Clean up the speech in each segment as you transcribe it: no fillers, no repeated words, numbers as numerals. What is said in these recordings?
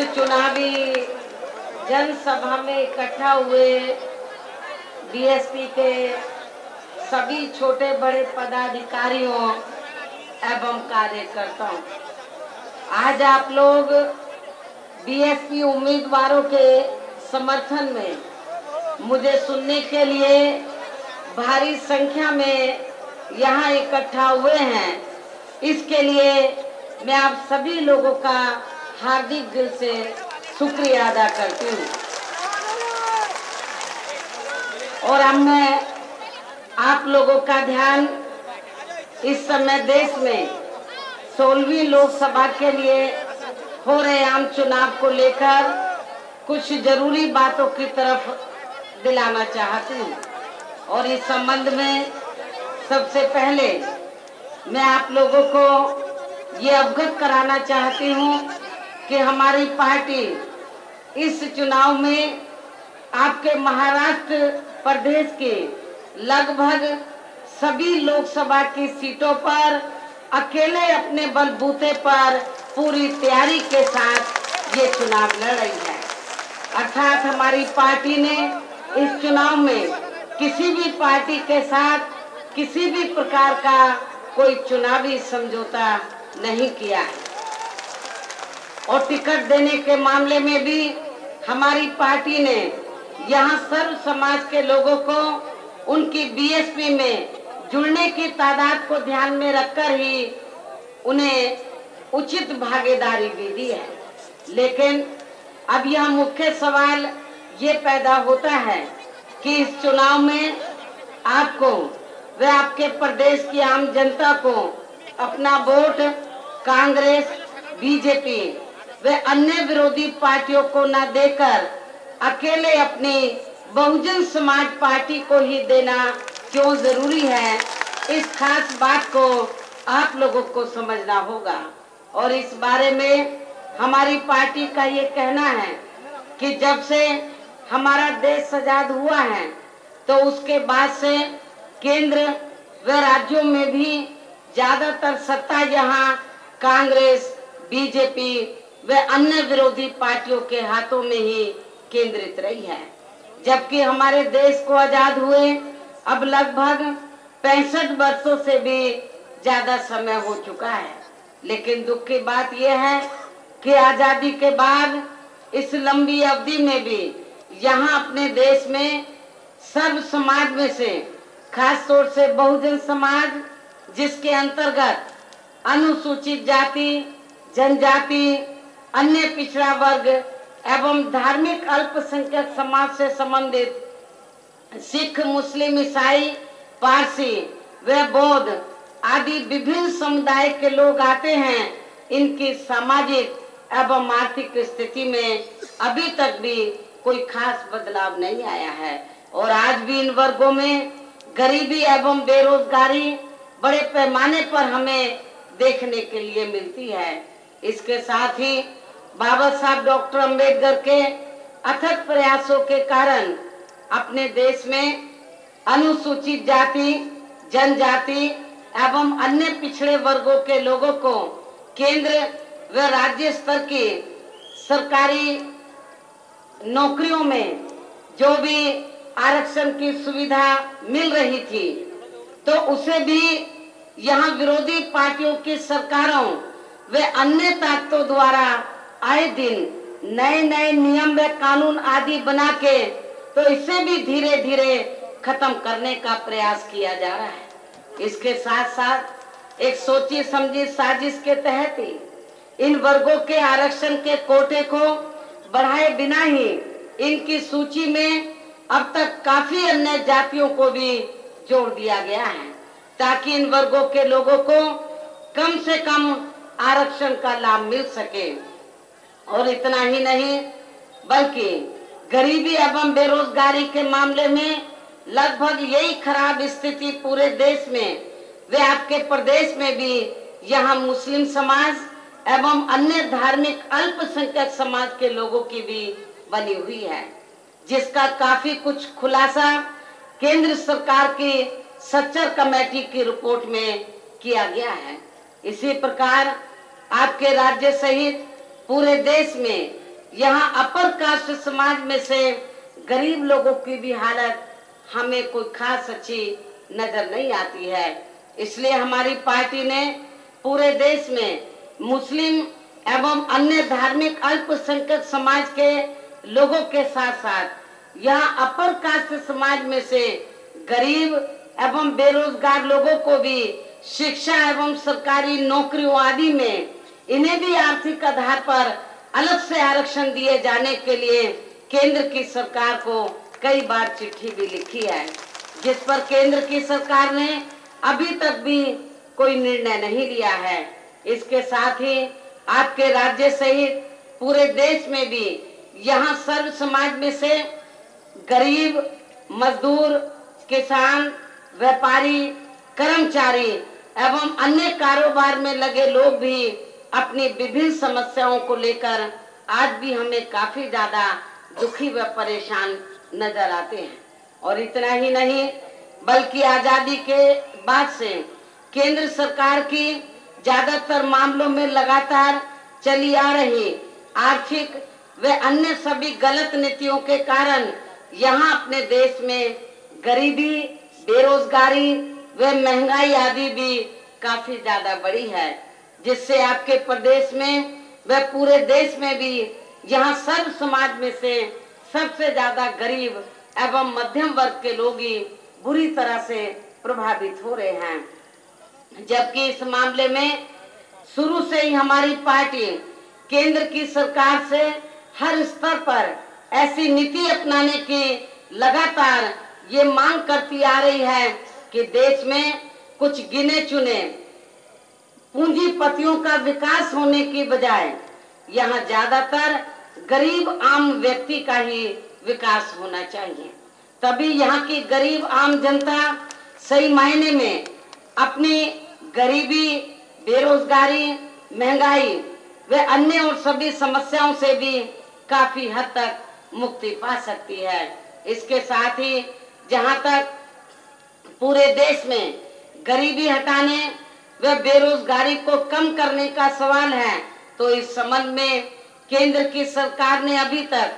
चुनावी जनसभा में इकट्ठा हुए बीएसपी के सभी छोटे बड़े पदाधिकारियों एवं कार्यकर्ताओं, आज आप लोग बीएसपी उम्मीदवारों के समर्थन में मुझे सुनने के लिए भारी संख्या में यहाँ इकट्ठा हुए हैं। इसके लिए मैं आप सभी लोगों का हार्दिक दिल से शुक्रिया अदा करती हूँ। और अब मैं आप लोगों का ध्यान इस समय देश में 16वीं लोकसभा के लिए हो रहे आम चुनाव को लेकर कुछ जरूरी बातों की तरफ दिलाना चाहती हूँ। और इस संबंध में सबसे पहले मैं आप लोगों को ये अवगत कराना चाहती हूँ कि हमारी पार्टी इस चुनाव में आपके महाराष्ट्र प्रदेश के लगभग सभी लोकसभा की सीटों पर अकेले अपने बलबूते पर पूरी तैयारी के साथ ये चुनाव लड़ रही है। अर्थात हमारी पार्टी ने इस चुनाव में किसी भी पार्टी के साथ किसी भी प्रकार का कोई चुनावी समझौता नहीं किया है। और टिकट देने के मामले में भी हमारी पार्टी ने यहाँ सर्व समाज के लोगों को उनकी बीएसपी में जुड़ने की तादाद को ध्यान में रखकर ही उन्हें उचित भागीदारी भी दी है। लेकिन अब यह मुख्य सवाल ये पैदा होता है कि इस चुनाव में आपको व आपके प्रदेश की आम जनता को अपना वोट कांग्रेस, बीजेपी व अन्य विरोधी पार्टियों को न देकर अकेले अपनी बहुजन समाज पार्टी को ही देना क्यों जरूरी है, इस खास बात को आप लोगों को समझना होगा। और इस बारे में हमारी पार्टी का ये कहना है कि जब से हमारा देश आजाद हुआ है तो उसके बाद से केंद्र व राज्यों में भी ज्यादातर सत्ता यहाँ कांग्रेस, बीजेपी व अन्य विरोधी पार्टियों के हाथों में ही केंद्रित रही है। जबकि हमारे देश को आजाद हुए अब लगभग 65 वर्षों से भी ज्यादा समय हो चुका है। लेकिन दुख की बात यह है कि आजादी के बाद इस लंबी अवधि में भी यहाँ अपने देश में सर्व समाज में से खास तौर से बहुजन समाज, जिसके अंतर्गत अनुसूचित जाति, जनजाति, अन्य पिछड़ा वर्ग एवं धार्मिक अल्पसंख्यक समाज से संबंधित सिख, मुस्लिम, ईसाई, पारसी व बौद्ध आदि विभिन्न समुदाय के लोग आते हैं, इनकी सामाजिक एवं आर्थिक स्थिति में अभी तक भी कोई खास बदलाव नहीं आया है। और आज भी इन वर्गों में गरीबी एवं बेरोजगारी बड़े पैमाने पर हमें देखने के लिए मिलती है। इसके साथ ही बाबा साहब डॉक्टर अंबेडकर के अथक प्रयासों के कारण अपने देश में अनुसूचित जाति, जनजाति एवं अन्य पिछड़े वर्गों के लोगों को केंद्र व राज्य स्तर की सरकारी नौकरियों में जो भी आरक्षण की सुविधा मिल रही थी, तो उसे भी यहाँ विरोधी पार्टियों की सरकारों व अन्य ताकतों द्वारा आए दिन नए नए नियम व कानून आदि बना के तो इसे भी धीरे धीरे खत्म करने का प्रयास किया जा रहा है। इसके साथ साथ एक सोची समझी साजिश के तहत ही इन वर्गों के आरक्षण के कोटे को बढ़ाए बिना ही इनकी सूची में अब तक काफी अन्य जातियों को भी जोड़ दिया गया है, ताकि इन वर्गों के लोगों को कम से कम आरक्षण का लाभ मिल सके। और इतना ही नहीं बल्कि गरीबी एवं बेरोजगारी के मामले में लगभग यही खराब स्थिति पूरे देश में व आपके प्रदेश में भी यहाँ मुस्लिम समाज एवं अन्य धार्मिक अल्पसंख्यक समाज के लोगों की भी बनी हुई है, जिसका काफी कुछ खुलासा केंद्र सरकार की सच्चर कमेटी की रिपोर्ट में किया गया है। इसी प्रकार आपके राज्य सहित पूरे देश में यहाँ अपर कास्ट समाज में से गरीब लोगों की भी हालत हमें कोई खास अच्छी नजर नहीं आती है। इसलिए हमारी पार्टी ने पूरे देश में मुस्लिम एवं अन्य धार्मिक अल्पसंख्यक समाज के लोगों के साथ साथ यहाँ अपर कास्ट समाज में से गरीब एवं बेरोजगार लोगों को भी शिक्षा एवं सरकारी नौकरियों आदि में इन्हें भी आर्थिक आधार पर अलग से आरक्षण दिए जाने के लिए केंद्र की सरकार को कई बार चिट्ठी भी लिखी है, जिस पर केंद्र की सरकार ने अभी तक भी कोई निर्णय नहीं लिया है। इसके साथ ही आपके राज्य सहित पूरे देश में भी यहाँ सर्व समाज में से गरीब, मजदूर, किसान, व्यापारी, कर्मचारी एवं अन्य कारोबार में लगे लोग भी अपनी विभिन्न समस्याओं को लेकर आज भी हमें काफी ज्यादा दुखी व परेशान नजर आते हैं। और इतना ही नहीं बल्कि आजादी के बाद से केंद्र सरकार की ज्यादातर मामलों में लगातार चली आ रही आर्थिक व अन्य सभी गलत नीतियों के कारण यहाँ अपने देश में गरीबी, बेरोजगारी व महंगाई आदि भी काफी ज्यादा बढ़ी है, जिससे आपके प्रदेश में व पूरे देश में भी यहाँ सर्व समाज में से सबसे ज्यादा गरीब एवं मध्यम वर्ग के लोग ही बुरी तरह से प्रभावित हो रहे हैं। जबकि इस मामले में शुरू से ही हमारी पार्टी केंद्र की सरकार से हर स्तर पर ऐसी नीति अपनाने की लगातार ये मांग करती आ रही है कि देश में कुछ गिने चुने पूंजीपतियों का विकास होने की बजाय यहाँ ज्यादातर गरीब आम व्यक्ति का ही विकास होना चाहिए। तभी यहाँ की गरीब आम जनता सही मायने में अपनी गरीबी, बेरोजगारी, महंगाई व अन्य और सभी समस्याओं से भी काफी हद तक मुक्ति पा सकती है। इसके साथ ही जहाँ तक पूरे देश में गरीबी हटाने व बेरोजगारी को कम करने का सवाल है, तो इस संबंध में केंद्र की सरकार ने अभी तक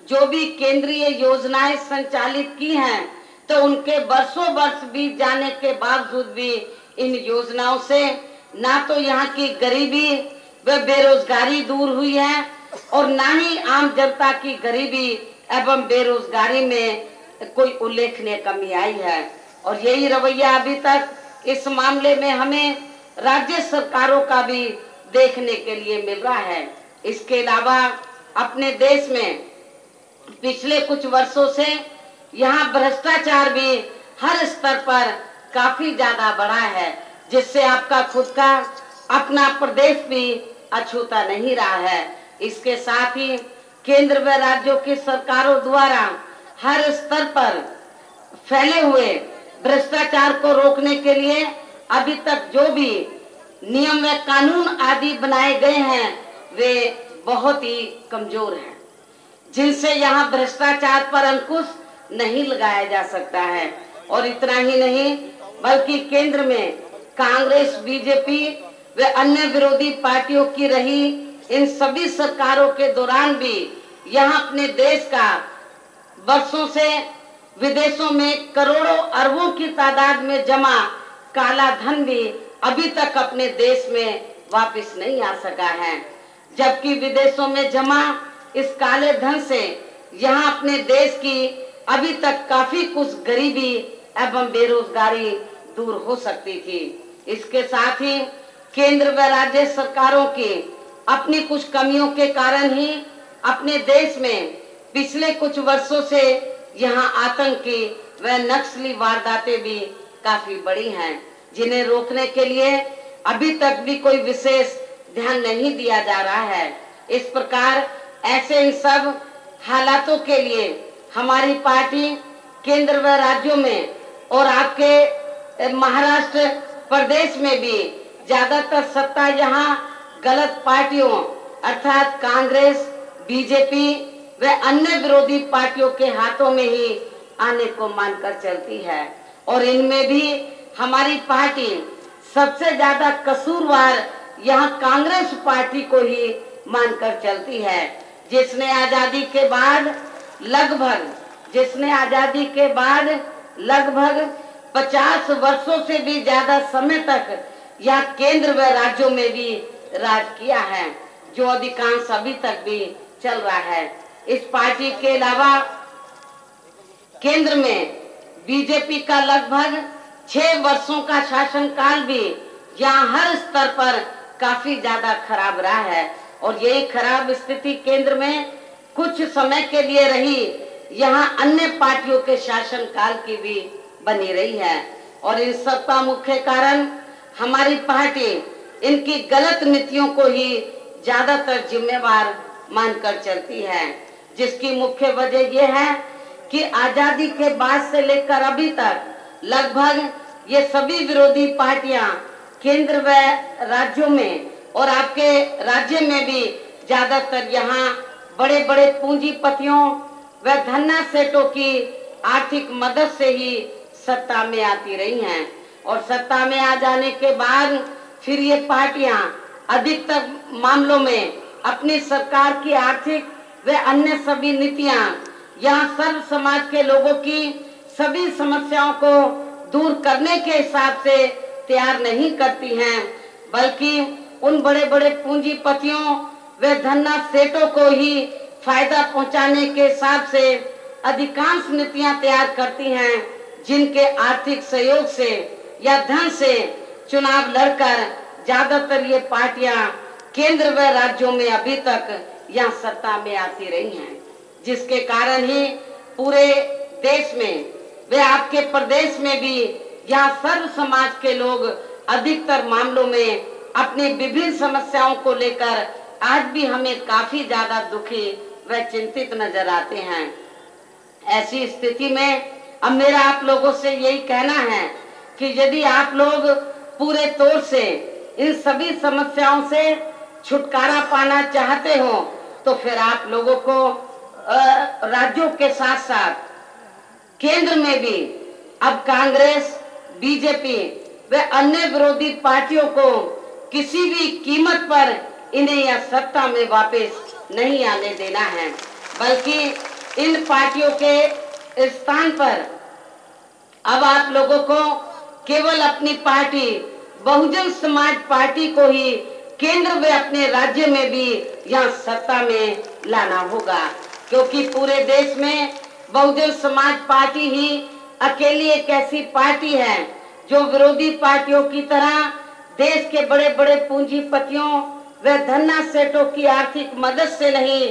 जो भी केंद्रीय योजनाएं संचालित की हैं, तो उनके वर्षों वर्ष बीत जाने के बावजूद भी इन योजनाओं से ना तो यहाँ की गरीबी व बेरोजगारी दूर हुई है और ना ही आम जनता की गरीबी एवं बेरोजगारी में कोई उल्लेखनीय कमी आई है। और यही रवैया अभी तक इस मामले में हमें राज्य सरकारों का भी देखने के लिए मिल रहा है। इसके अलावा अपने देश में पिछले कुछ वर्षों से यहाँ भ्रष्टाचार भी हर स्तर पर काफी ज्यादा बढ़ा है, जिससे आपका खुद का अपना प्रदेश भी अछूता नहीं रहा है। इसके साथ ही केंद्र व राज्यों की सरकारों द्वारा हर स्तर पर फैले हुए भ्रष्टाचार को रोकने के लिए अभी तक जो भी नियम व कानून आदि बनाए गए हैं वे बहुत ही कमजोर हैं, जिनसे यहाँ भ्रष्टाचार पर अंकुश नहीं लगाया जा सकता है। और इतना ही नहीं बल्कि केंद्र में कांग्रेस, बीजेपी व अन्य विरोधी पार्टियों की रही इन सभी सरकारों के दौरान भी यहाँ अपने देश का वर्षों से विदेशों में करोड़ों अरबों की तादाद में जमा काला धन भी अभी तक अपने देश में वापस नहीं आ सका है। जबकि विदेशों में जमा इस काले धन से यहाँ अपने देश की अभी तक काफी कुछ गरीबी एवं बेरोजगारी दूर हो सकती थी। इसके साथ ही केंद्र व राज्य सरकारों की अपनी कुछ कमियों के कारण ही अपने देश में पिछले कुछ वर्षों से यहाँ आतंकी व नक्सली वारदातें भी काफी बढ़ी हैं, जिन्हें रोकने के लिए अभी तक भी कोई विशेष ध्यान नहीं दिया जा रहा है। इस प्रकार ऐसे इन सब हालातों के लिए हमारी पार्टी केंद्र व राज्यों में और आपके महाराष्ट्र प्रदेश में भी ज्यादातर सत्ता यहाँ गलत पार्टियों अर्थात कांग्रेस, बीजेपी व अन्य विरोधी पार्टियों के हाथों में ही आने को मानकर चलती है। और इनमें भी हमारी पार्टी सबसे ज्यादा कसूरवार यहाँ कांग्रेस पार्टी को ही मानकर चलती है, जिसने आजादी के बाद लगभग 50 वर्षों से भी ज्यादा समय तक यह केंद्र व राज्यों में भी राज किया है, जो अधिकांश अभी तक भी चल रहा है। इस पार्टी के अलावा केंद्र में बीजेपी का लगभग 6 वर्षों का शासनकाल भी यहाँ हर स्तर पर काफी ज्यादा खराब रहा है, और यही खराब स्थिति केंद्र में कुछ समय के लिए रही, यहाँ अन्य पार्टियों के शासनकाल की भी बनी रही है। और इन सब का मुख्य कारण हमारी पार्टी इनकी गलत नीतियों को ही ज्यादातर जिम्मेवार मानकर चलती है, जिसकी मुख्य वजह यह है कि आजादी के बाद से लेकर अभी तक लगभग ये सभी विरोधी पार्टियां केंद्र व राज्यों में और आपके राज्य में भी ज्यादातर यहाँ बड़े बड़े पूंजीपतियों व धन्ना सेठों की आर्थिक मदद से ही सत्ता में आती रही हैं, और सत्ता में आ जाने के बाद फिर ये पार्टियां अधिकतर मामलों में अपनी सरकार की आर्थिक व अन्य सभी नीतियां यहाँ सर्व समाज के लोगों की सभी समस्याओं को दूर करने के हिसाब से तैयार नहीं करती हैं, बल्कि उन बड़े बड़े पूंजीपतियों व धन्ना सेठों को ही फायदा पहुंचाने के हिसाब से अधिकांश नीतियां तैयार करती हैं, जिनके आर्थिक सहयोग से या धन से चुनाव लड़कर ज्यादातर ये पार्टियां केंद्र व राज्यों में अभी तक यहाँ सत्ता में आती रही हैं, जिसके कारण ही पूरे देश में व आपके प्रदेश में भी यहाँ सर्व समाज के लोग अधिकतर मामलों में अपनी विभिन्न समस्याओं को लेकर आज भी हमें काफी ज्यादा दुखी व चिंतित नजर आते हैं। ऐसी स्थिति में अब मेरा आप लोगों से यही कहना है कि यदि आप लोग पूरे तौर से इन सभी समस्याओं से छुटकारा पाना चाहते हो, तो फिर आप लोगों को राज्यों के साथ साथ केंद्र में भी अब कांग्रेस, बीजेपी व अन्य विरोधी पार्टियों को किसी भी कीमत पर इन्हें यह सत्ता में वापस नहीं आने देना है, बल्कि इन पार्टियों के स्थान पर अब आप लोगों को केवल अपनी पार्टी बहुजन समाज पार्टी को ही केंद्र व अपने राज्य में भी यहाँ सत्ता में लाना होगा, क्योंकि पूरे देश में बहुजन समाज पार्टी ही अकेली एक ऐसी पार्टी है जो विरोधी पार्टियों की तरह देश के बड़े बड़े पूंजीपतियों व धन्ना सेठों की आर्थिक मदद से नहीं,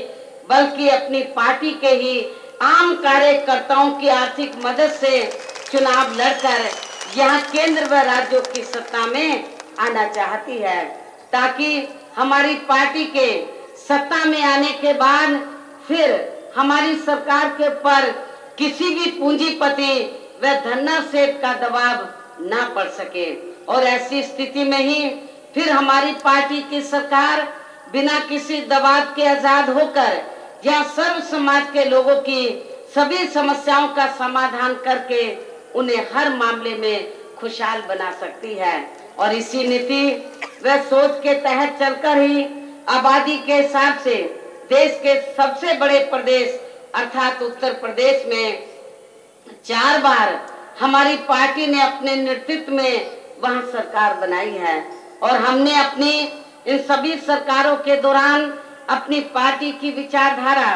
बल्कि अपनी पार्टी के ही आम कार्यकर्ताओं की आर्थिक मदद से चुनाव लड़कर यहाँ केंद्र व राज्यों की सत्ता में आना चाहती है, ताकि हमारी पार्टी के सत्ता में आने के बाद फिर हमारी सरकार के ऊपर किसी भी पूंजीपति व धन्ना सेठ का दबाव ना पड़ सके। और ऐसी स्थिति में ही फिर हमारी पार्टी की सरकार बिना किसी दबाव के आजाद होकर यहाँ सर्व समाज के लोगों की सभी समस्याओं का समाधान करके उन्हें हर मामले में खुशहाल बना सकती है। और इसी नीति व सोच के तहत चलकर ही आबादी के हिसाब से देश के सबसे बड़े प्रदेश अर्थात उत्तर प्रदेश में 4 बार हमारी पार्टी ने अपने नेतृत्व में वहां सरकार बनाई है, और हमने अपनी इन सभी सरकारों के दौरान अपनी पार्टी की विचारधारा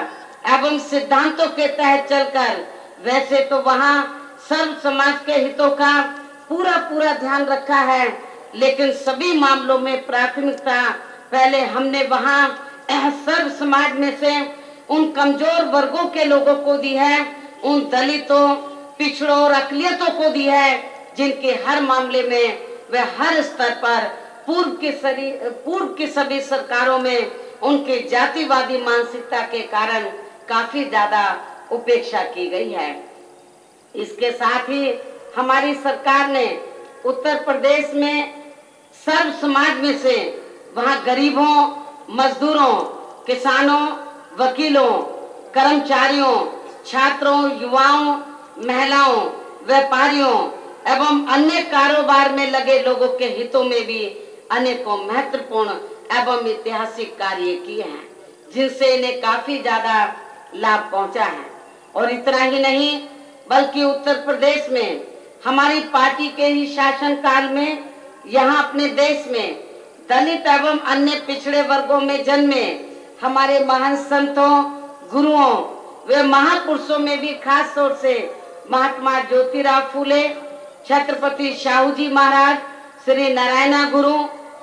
एवं सिद्धांतों के तहत चलकर वैसे तो वहां सर्व समाज के हितों का पूरा ध्यान रखा है, लेकिन सभी मामलों में प्राथमिकता पहले हमने वहां सर्व समाज में से उन कमजोर वर्गों के लोगों को दी है, उन दलितों, पिछड़ों और अकलियतों को दी है, जिनके हर मामले में व हर स्तर पर पूर्व की सभी सरकारों में उनके जातिवादी मानसिकता के कारण काफी ज्यादा उपेक्षा की गई है। इसके साथ ही हमारी सरकार ने उत्तर प्रदेश में सर्व समाज में से वहां गरीबों, मजदूरों, किसानों, वकीलों, कर्मचारियों, छात्रों, युवाओं, महिलाओं, व्यापारियों एवं अन्य कारोबार में लगे लोगों के हितों में भी अनेकों महत्वपूर्ण एवं ऐतिहासिक कार्य किए हैं। जिनसे इन्हें काफी ज्यादा लाभ पहुंचा है। और इतना ही नहीं बल्कि उत्तर प्रदेश में हमारी पार्टी के ही शासन काल में यहाँ अपने देश में दलित एवं अन्य पिछड़े वर्गों में जन्मे हमारे महान संतों, गुरुओं व महापुरुषों में भी खास तौर से महात्मा ज्योतिराव फूले, छत्रपति शाहू जी महाराज, श्री नारायणा गुरु,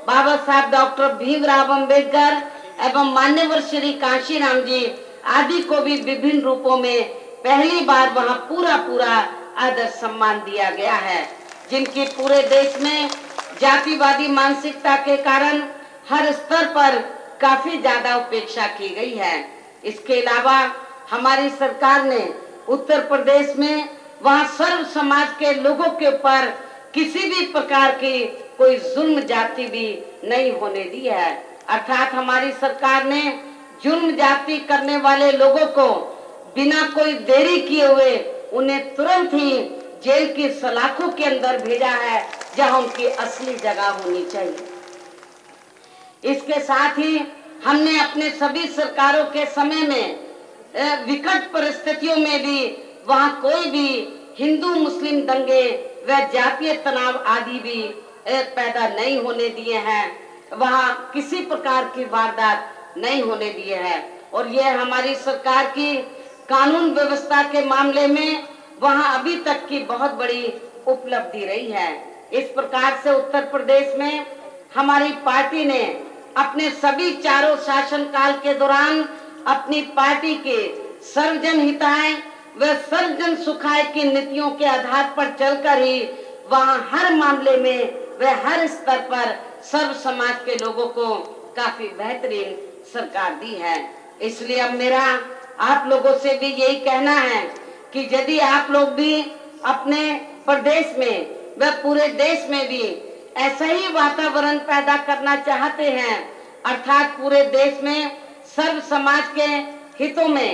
बाबा साहब डॉक्टर भीमराव अंबेडकर एवं मान्यवर श्री कांशीराम जी आदि को भी विभिन्न रूपों में पहली बार वहां पूरा आदर सम्मान दिया गया है, जिनकी पूरे देश में जातिवादी मानसिकता के कारण हर स्तर पर काफी ज्यादा उपेक्षा की गई है। इसके अलावा हमारी सरकार ने उत्तर प्रदेश में वहां सर्व समाज के लोगों के ऊपर किसी भी प्रकार की कोई जुल्म जाति भी नहीं होने दी है। अर्थात हमारी सरकार ने जुल्म जाति करने वाले लोगों को बिना कोई देरी किए हुए उन्हें तुरंत ही जेल की सलाखों के अंदर भेजा है, जहां उनकी असली जगह होनी चाहिए। इसके साथ ही हमने अपने सभी सरकारों के समय में विकट परिस्थितियों में भी वहां कोई भी हिंदू मुस्लिम दंगे व जातीय तनाव आदि भी पैदा नहीं होने दिए हैं, वहां किसी प्रकार की वारदात नहीं होने दिए हैं। और यह हमारी सरकार की कानून व्यवस्था के मामले में वहां अभी तक की बहुत बड़ी उपलब्धि रही है। इस प्रकार से उत्तर प्रदेश में हमारी पार्टी ने अपने सभी चारों शासनकाल के दौरान अपनी पार्टी के सर्वजन हिताय व सर्वजन सुखाय की नीतियों के आधार पर चलकर ही वहां हर मामले में व हर स्तर पर सर्व समाज के लोगों को काफी बेहतरीन सरकार दी है। इसलिए अब मेरा आप लोगों से भी यही कहना है कि यदि आप लोग भी अपने प्रदेश में व पूरे देश में भी ऐसा ही वातावरण पैदा करना चाहते हैं, अर्थात पूरे देश में सर्व समाज के हितों में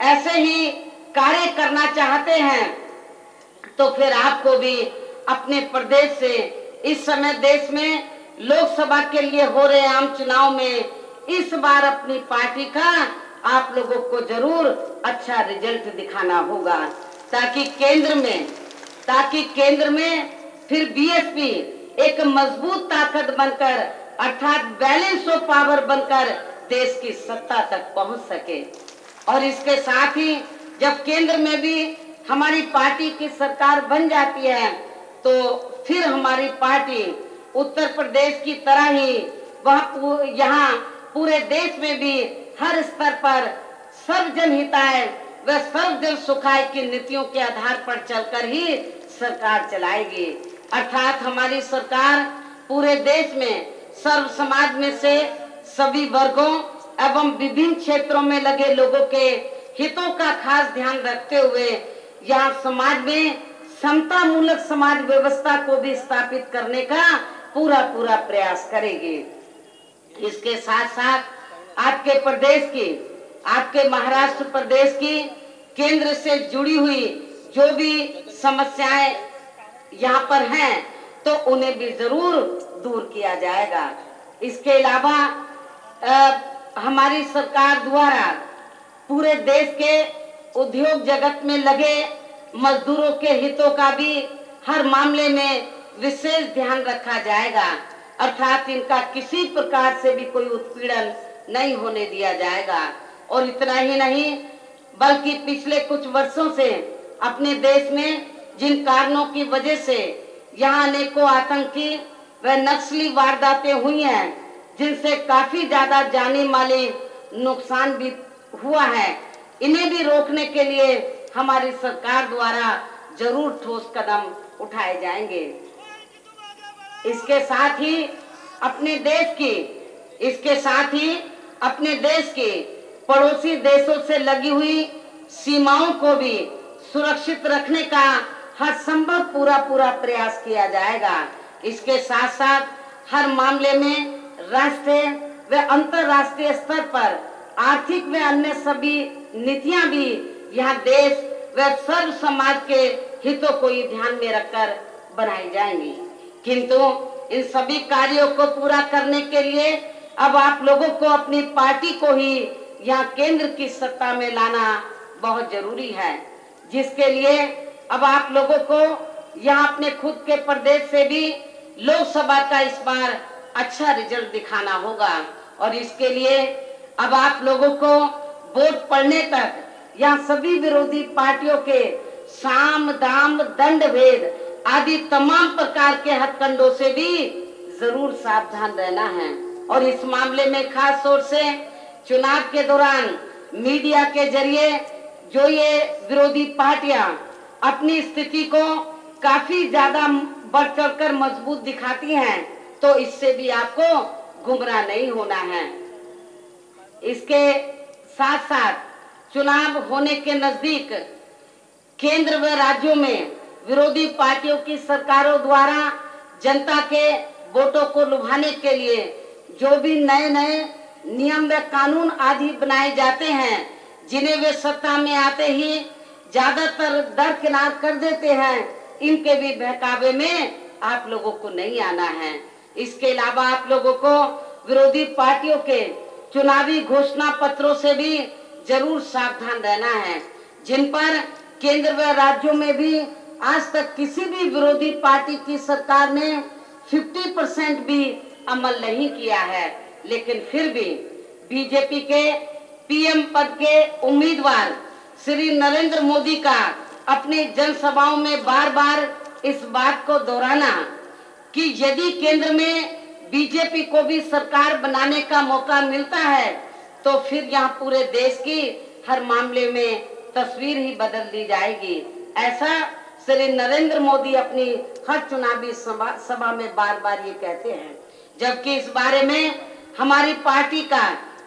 ऐसे ही कार्य करना चाहते हैं, तो फिर आपको भी अपने प्रदेश से इस समय देश में लोकसभा के लिए हो रहे आम चुनाव में इस बार अपनी पार्टी का आप लोगों को जरूर अच्छा रिजल्ट दिखाना होगा, ताकि केंद्र में फिर बीएसपी एक मजबूत ताकत बनकर अर्थात बैलेंस ऑफ पावर बनकर देश की सत्ता तक पहुंच सके। और इसके साथ ही जब केंद्र में भी हमारी पार्टी की सरकार बन जाती है, तो फिर हमारी पार्टी उत्तर प्रदेश की तरह ही यहाँ पूरे देश में भी हर स्तर पर सर्वजन हिताय व सर्वजन सुखाय की नीतियों के आधार पर चलकर ही सरकार चलाएगी। अर्थात हमारी सरकार पूरे देश में सर्व समाज में से सभी वर्गों एवं विभिन्न क्षेत्रों में लगे लोगों के हितों का खास ध्यान रखते हुए यहाँ समाज में समता मूलक समाज व्यवस्था को भी स्थापित करने का पूरा प्रयास करेगी। इसके साथ साथ आपके प्रदेश की, आपके महाराष्ट्र प्रदेश की केंद्र से जुड़ी हुई जो भी समस्याएं यहाँ पर हैं, तो उन्हें भी जरूर दूर किया जाएगा। इसके अलावा हमारी सरकार द्वारा पूरे देश के उद्योग जगत में लगे मजदूरों के हितों का भी हर मामले में विशेष ध्यान रखा जाएगा, अर्थात इनका किसी प्रकार से भी कोई उत्पीड़न नहीं होने दिया जाएगा। और इतना ही नहीं बल्कि पिछले कुछ वर्षों से अपने देश में जिन कारणों की वजह से यहाँ अनेकों आतंकी व नक्सली वारदातें हुई हैं, जिनसे काफी ज्यादा जानी माली नुकसान भी हुआ है, इन्हें भी रोकने के लिए हमारी सरकार द्वारा जरूर ठोस कदम उठाए जाएंगे। इसके साथ ही अपने देश की पड़ोसी देशों से लगी हुई सीमाओं को भी सुरक्षित रखने का हर संभव पूरा प्रयास किया जाएगा। इसके साथ साथ हर मामले में राष्ट्रीय व अंतर्राष्ट्रीय स्तर पर आर्थिक व अन्य सभी नीतियां भी यहाँ देश व सर्व समाज के हितों को ही ध्यान में रखकर बनाई जाएंगी। किंतु इन सभी कार्यों को पूरा करने के लिए अब आप लोगों को अपनी पार्टी को ही यहाँ केंद्र की सत्ता में लाना बहुत जरूरी है, जिसके लिए अब आप लोगों को यहाँ अपने खुद के प्रदेश से भी लोकसभा का इस बार अच्छा रिजल्ट दिखाना होगा। और इसके लिए अब आप लोगों को वोट पड़ने तक यहाँ सभी विरोधी पार्टियों के साम दाम दंड भेद आदि तमाम प्रकार के हथकंडों से भी जरूर सावधान रहना है। और इस मामले में खास तौर से चुनाव के दौरान मीडिया के जरिए जो ये विरोधी पार्टियां अपनी स्थिति को काफी ज्यादा बढ़ चढ़कर मजबूत दिखाती हैं, तो इससे भी आपको गुमराह नहीं होना है। इसके साथ साथ चुनाव होने के नजदीक केंद्र व राज्यों में विरोधी पार्टियों की सरकारों द्वारा जनता के वोटों को लुभाने के लिए जो भी नए नए नियम व कानून आदि बनाए जाते हैं, जिन्हें वे सत्ता में आते ही ज्यादातर दरकिनार कर देते हैं, इनके भी बहकावे में आप लोगों को नहीं आना है। इसके अलावा आप लोगों को विरोधी पार्टियों के चुनावी घोषणा पत्रों से भी जरूर सावधान रहना है, जिन पर केंद्र व राज्यों में भी आज तक किसी भी विरोधी पार्टी की सरकार ने 50% भी अमल नहीं किया है। लेकिन फिर भी बीजेपी के पीएम पद के उम्मीदवार श्री नरेंद्र मोदी का अपनी जनसभाओं में बार बार इस बात को दोहराना कि यदि केंद्र में बीजेपी को भी सरकार बनाने का मौका मिलता है तो फिर यहाँ पूरे देश की हर मामले में तस्वीर ही बदल दी जाएगी, ऐसा श्री नरेंद्र मोदी अपनी हर चुनावी सभा में बार बार ये कहते हैं। जबकि इस बारे में हमारी पार्टी का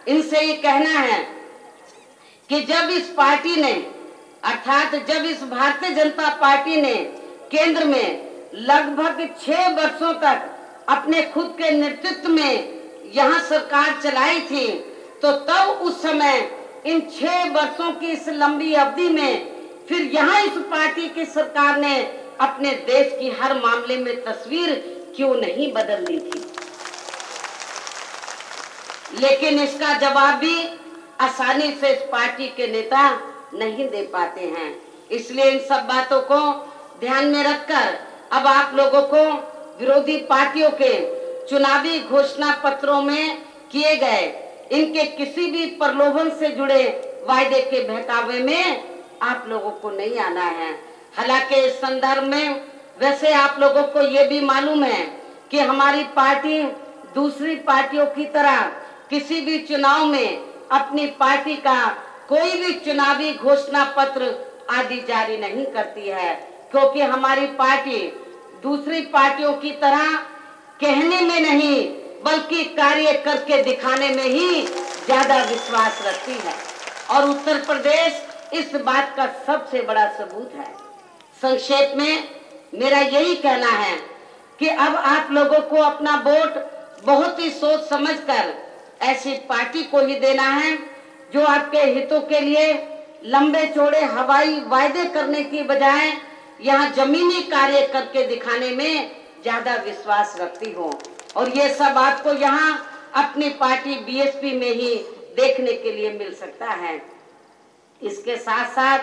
इनसे ये कहना है कि जब इस पार्टी ने अर्थात जब इस भारतीय जनता पार्टी ने केंद्र में लगभग 6 वर्षों तक अपने खुद के नेतृत्व में यहाँ सरकार चलाई थी, तो तब उस समय इन 6 वर्षों की इस लंबी अवधि में फिर यहाँ इस पार्टी की सरकार ने अपने देश की हर मामले में तस्वीर क्यों नहीं बदल दी थी। लेकिन इसका जवाब भी आसानी से इस पार्टी के नेता नहीं दे पाते हैं। इसलिए इन सब बातों को ध्यान में रखकर अब आप लोगों को विरोधी पार्टियों के चुनावी घोषणा पत्रों में किए गए इनके किसी भी प्रलोभन से जुड़े वायदे के बहकावे में आप लोगों को नहीं आना है। हालांकि इस संदर्भ में वैसे आप लोगों को ये भी मालूम है कि हमारी पार्टी दूसरी पार्टियों की तरह किसी भी चुनाव में अपनी पार्टी का कोई भी चुनावी घोषणा पत्र आदि जारी नहीं करती है, क्योंकि हमारी पार्टी दूसरी पार्टियों की तरह कहने में नहीं बल्कि कार्य करके दिखाने में ही ज्यादा विश्वास रखती है। और उत्तर प्रदेश इस बात का सबसे बड़ा सबूत है। संक्षेप में मेरा यही कहना है कि अब आप लोगों को अपना वोट बहुत ही सोच समझकर ऐसी पार्टी को ही देना है जो आपके हितों के लिए लंबे चौड़े हवाई वायदे करने की बजाय यहाँ जमीनी कार्य करके दिखाने में ज्यादा विश्वास रखती हो। और ये सब आपको यहाँ अपनी पार्टी बीएसपी में ही देखने के लिए मिल सकता है। इसके साथ साथ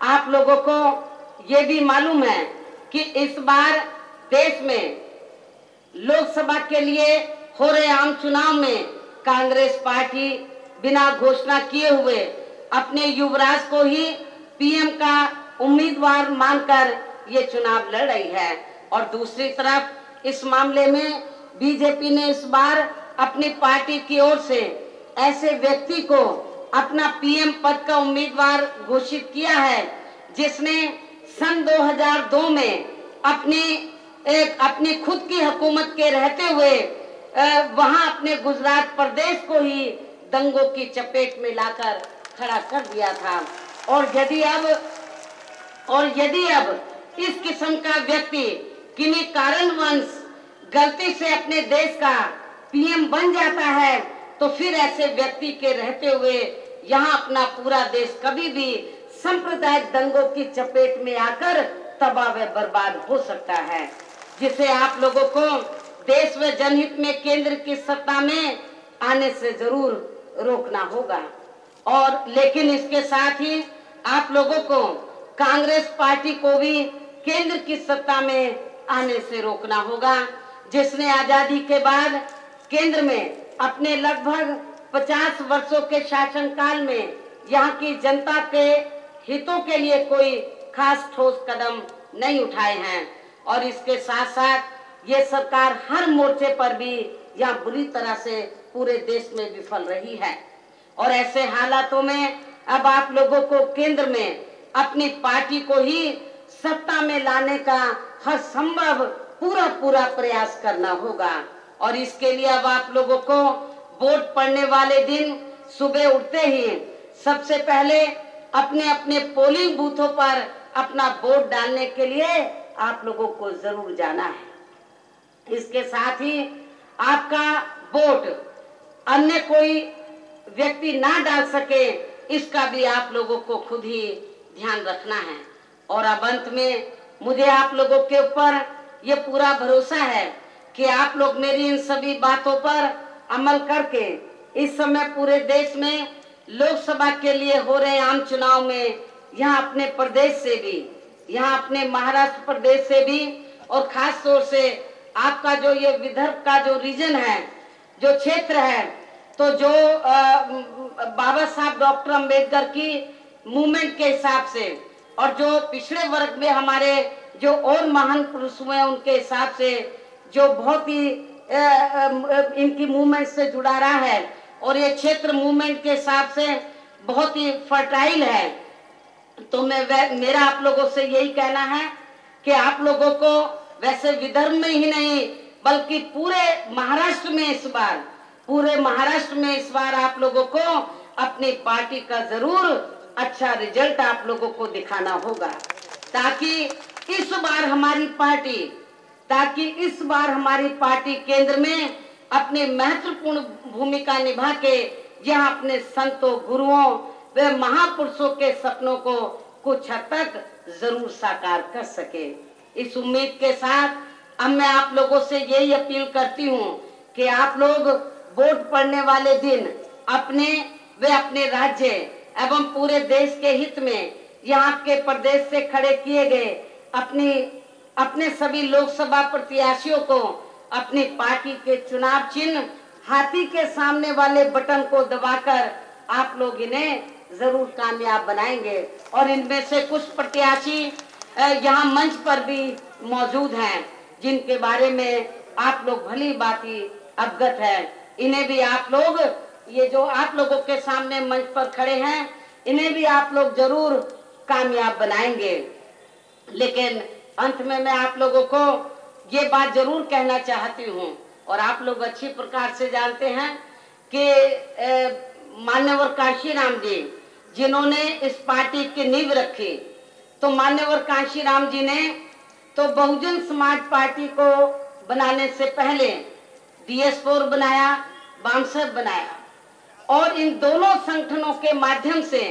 आप लोगों को ये भी मालूम है कि इस बार देश में लोकसभा के लिए हो रहे आम चुनाव में कांग्रेस पार्टी बिना घोषणा किए हुए अपने युवराज को ही पीएम का उम्मीदवार मानकर ये चुनाव लड़ रही है। और दूसरी तरफ इस मामले में बीजेपी ने इस बार अपनी पार्टी की ओर से ऐसे व्यक्ति को अपना पीएम पद का उम्मीदवार घोषित किया है जिसने सन 2002 में अपनी खुद की हुकूमत के रहते हुए वहां अपने गुजरात प्रदेश को ही दंगों की चपेट में लाकर खड़ा कर दिया था। और यदि अब इस किस्म का व्यक्ति किन्हीं कारणवश गलती से अपने देश का पीएम बन जाता है तो फिर ऐसे व्यक्ति के रहते हुए यहाँ अपना पूरा देश कभी भी सांप्रदायिक दंगों की चपेट में आकर तबाह व बर्बाद हो सकता है, जिसे आप लोगों को देश व जनहित में केंद्र की सत्ता में आने से जरूर रोकना होगा। और लेकिन इसके साथ ही आप लोगों को कांग्रेस पार्टी को भी केंद्र की सत्ता में आने से रोकना होगा, जिसने आजादी के बाद केंद्र में अपने लगभग 50 वर्षों के शासनकाल में यहाँ की जनता के हितों के लिए कोई खास ठोस कदम नहीं उठाए हैं। और इसके साथ साथ ये सरकार हर मोर्चे पर भी यहाँ बुरी तरह से पूरे देश में विफल रही है। और ऐसे हालातों में अब आप लोगों को केंद्र में अपनी पार्टी को ही सत्ता में लाने का हर संभव पूरा प्रयास करना होगा। और इसके लिए अब आप लोगों को वोट पड़ने वाले दिन सुबह उठते ही सबसे पहले अपने अपने पोलिंग बूथों पर अपना वोट डालने के लिए आप लोगों को जरूर जाना है। इसके साथ ही आपका वोट अन्य कोई व्यक्ति ना डाल सके, इसका भी आप लोगों को खुद ही ध्यान रखना है। और अब अंत में मुझे आप लोगों के ऊपर ये पूरा भरोसा है कि आप लोग मेरी इन सभी बातों पर अमल करके इस समय पूरे देश में लोकसभा के लिए हो रहे आम चुनाव में यहाँ अपने प्रदेश से भी, यहाँ अपने महाराष्ट्र प्रदेश से भी, और खास तौर से आपका जो ये विदर्भ का जो रीजन है, जो क्षेत्र है, तो जो बाबा साहब डॉक्टर अंबेडकर की मूवमेंट के हिसाब से और जो पिछड़े वर्ग में हमारे जो और महान पुरुष हुए उनके हिसाब से जो बहुत ही इनकी मूवमेंट से जुड़ा रहा है, और ये क्षेत्र मूवमेंट के हिसाब से बहुत ही फर्टाइल है। तो मेरा आप लोगों से यही कहना है कि आप लोगों को वैसे विदर्भ में ही नहीं बल्कि पूरे महाराष्ट्र में इस बार आप लोगों को अपनी पार्टी का जरूर अच्छा रिजल्ट आप लोगों को दिखाना होगा, ताकि इस बार हमारी पार्टी केंद्र में अपनी महत्वपूर्ण भूमिका निभा के यहाँ अपने संतों, गुरुओं व महापुरुषों के सपनों को कुछ हद तक जरूर साकार कर सके। इस उम्मीद के साथ अब मैं आप लोगों से यही अपील करती हूँ कि आप लोग वोट पड़ने वाले दिन अपने राज्य एवं पूरे देश के हित में यहाँ के प्रदेश से खड़े किए गए अपने सभी लोकसभा प्रत्याशियों को अपनी पार्टी के चुनाव चिन्ह हाथी के सामने वाले बटन को दबाकर आप लोग इन्हें जरूर कामयाब बनाएंगे। और इनमें से कुछ प्रत्याशी यहाँ मंच पर भी मौजूद हैं, जिनके बारे में आप लोग भली भांति अवगत है। इन्हें भी आप लोग, ये जो आप लोगों के सामने मंच पर खड़े हैं, इन्हें भी आप लोग जरूर कामयाब बनाएंगे। लेकिन अंत में मैं आप लोगों को ये बात जरूर कहना चाहती हूँ, और आप लोग अच्छी प्रकार से जानते हैं कि मान्यवर कांशीराम जी जिन्होंने इस पार्टी की नींव रखी, तो मान्यवर कांशीराम जी ने तो बहुजन समाज पार्टी को बनाने से पहले DS4 बनाया, बामसेफ बनाया, और इन दोनों संगठनों के माध्यम से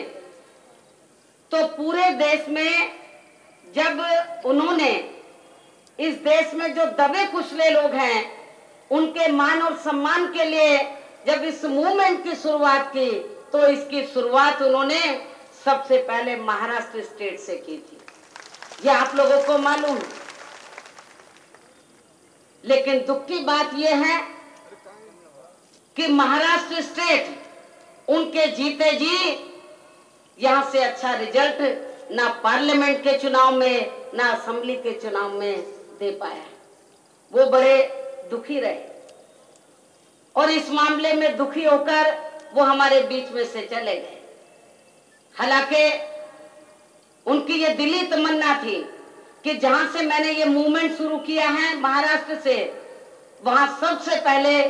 तो पूरे देश में जब उन्होंने इस देश में जो दबे कुचले लोग हैं उनके मान और सम्मान के लिए जब इस मूवमेंट की शुरुआत की, तो इसकी शुरुआत उन्होंने सबसे पहले महाराष्ट्र स्टेट से की थी, ये आप लोगों को मालूम। लेकिन दुख की बात यह है कि महाराष्ट्र स्टेट उनके जीते जी यहां से अच्छा रिजल्ट ना पार्लियामेंट के चुनाव में ना असेंबली के चुनाव में दे पाया। वो बड़े दुखी रहे, और इस मामले में दुखी होकर वो हमारे बीच में से चले गए। हालांकि उनकी ये दिली तमन्ना थी कि जहां से मैंने ये मूवमेंट शुरू किया है महाराष्ट्र से, वहां सबसे पहले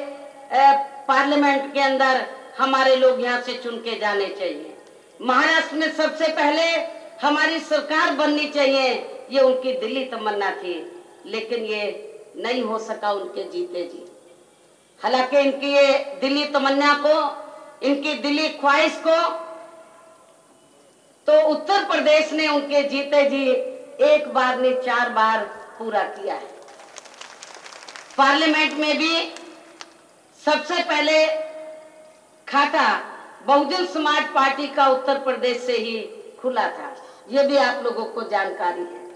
पार्लियामेंट के अंदर हमारे लोग यहाँ से चुन के जाने चाहिए, महाराष्ट्र में सबसे पहले हमारी सरकार बननी चाहिए, ये उनकी दिली तमन्ना थी। लेकिन ये नहीं हो सका उनके जीते जी। हालांकि इनकी ये दिली तमन्ना को, इनकी दिली ख्वाहिश को तो उत्तर प्रदेश ने उनके जीते जी एक बार नहीं 4 बार पूरा किया है। पार्लियामेंट में भी सबसे पहले खाटा बहुजन समाज पार्टी का उत्तर प्रदेश से ही खुला था, ये भी आप लोगों को जानकारी है।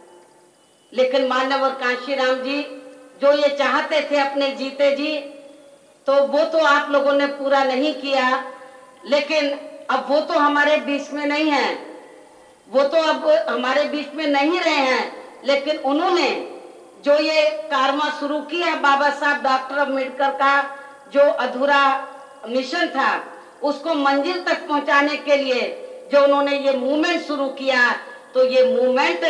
लेकिन मानव और कांशीराम जी जो ये चाहते थे अपने जीते जी, तो वो तो आप लोगों ने पूरा नहीं किया। लेकिन अब वो तो हमारे बीच में नहीं है, वो तो अब हमारे बीच में नहीं रहे हैं, लेकिन उन्होंने जो ये कारवां शुरू किया बाबा साहब डॉक्टर अम्बेडकर का जो अधूरा मिशन था उसको मंजिल तक पहुंचाने के लिए जो उन्होंने ये मूवमेंट शुरू किया, तो ये मूवमेंट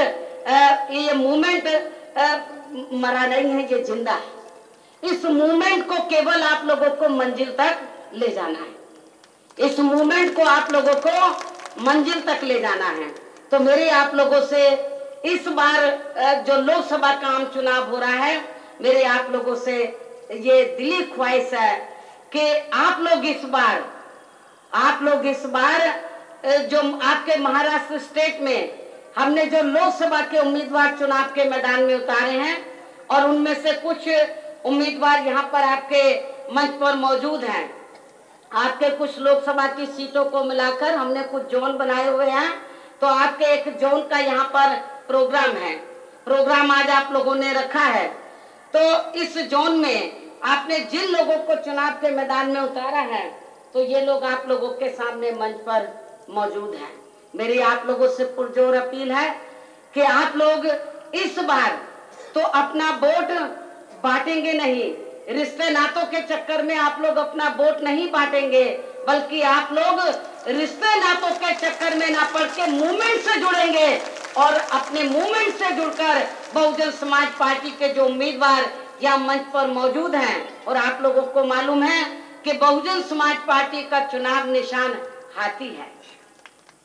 मरा नहीं है, ये जिंदा है। इस मूवमेंट को केवल आप लोगों को मंजिल तक ले जाना है, इस मूवमेंट को आप लोगों को मंजिल तक ले जाना है। तो मेरी आप लोगों से इस बार जो लोकसभा का आम चुनाव हो रहा है, मेरे आप लोगों से ये दिली ख्वाहिश है कि आप लोग इस बार जो आपके महाराष्ट्र स्टेट में हमने जो लोकसभा के उम्मीदवार चुनाव के मैदान में उतारे हैं, और उनमें से कुछ उम्मीदवार यहाँ पर आपके मंच पर मौजूद हैं। आपके कुछ लोकसभा की सीटों को मिलाकर हमने कुछ जोन बनाए हुए हैं, तो आपके एक जोन का यहाँ पर प्रोग्राम आज आप लोगों ने रखा है। तो इस जोन में आपने जिन लोगों को चुनाव के मैदान में उतारा है, तो ये लोग आप लोगों के सामने मंच पर मौजूद हैं। मेरी आप लोगों से पुरजोर अपील है कि आप लोग इस बार तो अपना वोट बांटेंगे नहीं, रिश्ते नातों के चक्कर में आप लोग अपना वोट नहीं बांटेंगे, बल्कि आप लोग रिश्ते नातों के चक्कर में ना पड़ के मूवमेंट से जुड़ेंगे, और अपने मूवमेंट से जुड़कर बहुजन समाज पार्टी के जो उम्मीदवार यहाँ मंच पर मौजूद हैं, और आप लोगों को मालूम है कि बहुजन समाज पार्टी का चुनाव निशान हाथी है,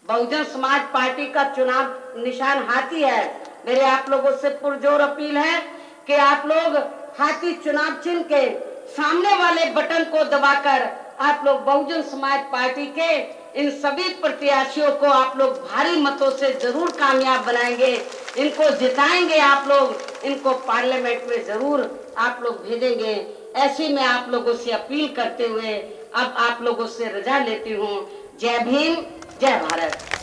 बहुजन समाज पार्टी का चुनाव निशान हाथी है। मेरे आप लोगों से पुरजोर अपील है कि आप लोग हाथी चुनाव चिन्ह के सामने वाले बटन को दबाकर आप लोग बहुजन समाज पार्टी के इन सभी प्रत्याशियों को आप लोग भारी मतों से जरूर कामयाब बनाएंगे, इनको जिताएंगे, आप लोग इनको पार्लियामेंट में जरूर आप लोग भेजेंगे। ऐसी मैं आप लोगों से अपील करते हुए अब आप लोगों से रजा लेती हूँ। जय भीम, जय भारत।